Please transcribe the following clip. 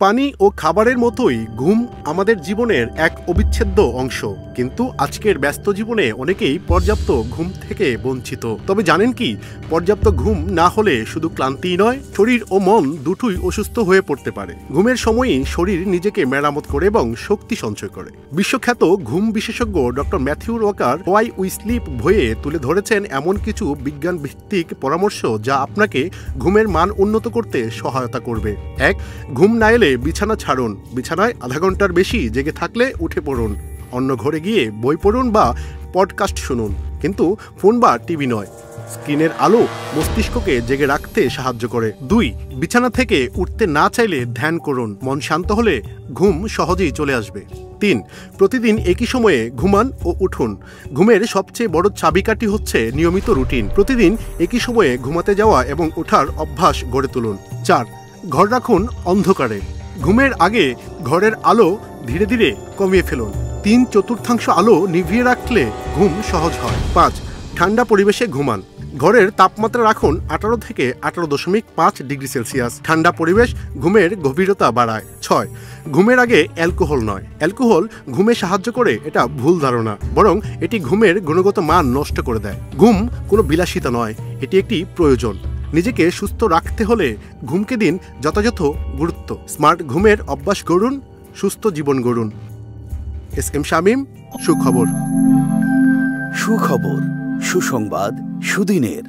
পানি ও খাবারের মতোই ঘুম আমাদের জীবনের এক অবিচ্ছেদ্য অংশ। কিন্তু আজকের ব্যস্ত জীবনে অনেকেই পর্যাপ্ত ঘুম থেকে বঞ্চিত। তবে জানেন কি, পর্যাপ্ত ঘুম না হলে শুধু ক্লান্তিই নয়, শরীর ও মন দুটোই অসুস্থ হয়ে পড়তে পারে। ঘুমের সময়ই শরীর নিজেকে মেরামত করে এবং শক্তি সঞ্চয় করে। বিশ্বখ্যাত ঘুম বিশেষজ্ঞ doctor Matthew Walker why we sleep বইয়ে তুলে ধরেছেন এমন কিছু বিজ্ঞান ভিত্তিক পরামর্শ যা আপনাকে ঘুমের মান উন্নত করতে সহায়তা করবে। 1. ঘুম না এলে বিছানা ছাড়ুন। বিছানায় আধা ঘন্টার বেশি জেগে থাকলে উঠে পড়ুন। অন্য ঘরে গিয়ে বই পড়ুন বা পডকাস্ট শুনুন, কিন্তু ফোন বা টিভি নয়। স্ক্রিনের আলো মস্তিষ্ককে জেগে রাখতে সাহায্য করে। 2. বিছানা থেকে উঠতে না চাইলে ধ্যান করুন। মন শান্ত হলে ঘুম সহজেই চলে আসবে। 3. প্রতিদিন একই সময়ে ঘুমান ও উঠুন। ঘুমের সবচেয়ে বড় চাবিকাঠি হচ্ছে নিয়মিত রুটিন। প্রতিদিন একই সময়ে ঘুমাতে যাওয়া এবং ওঠার অভ্যাস গড়ে তুলুন। 4. ঘর রাখুন অন্ধকারে। ঘুমের আগে ঘরের আলো ধীরে ধীরে কমিয়ে ফেলুন। 3/4 আলো নিভিয়ে রাখলে ঘুম সহজ হয়। 5. ঠান্ডা পরিবেশে ঘুমান। ঘরের তাপমাত্রা রাখুন 18 থেকে 18.5 ডিগ্রি সেলসিয়াস। ঠান্ডা পরিবেশ ঘুমের গভীরতা বাড়ায়। 6. ঘুমের আগে অ্যালকোহল নয়। অ্যালকোহল ঘুমে সাহায্য করে, এটা ভুল ধারণা। বরং এটি ঘুমের গুণগত মান নষ্ট করে দেয়। ঘুম কোনো বিলাসিতা নয়, এটি একটি প্রয়োজন। নিজেকে সুস্থ রাখতে হলে ঘুমকে দিন যথাযথ গুরুত্ব। স্মার্ট ঘুমের অভ্যাস গড়ুন, সুস্থ জীবন গড়ুন। এস.এম. শামীম, সুখবর। সুখবর, সুসংবাদ, সুদিনের।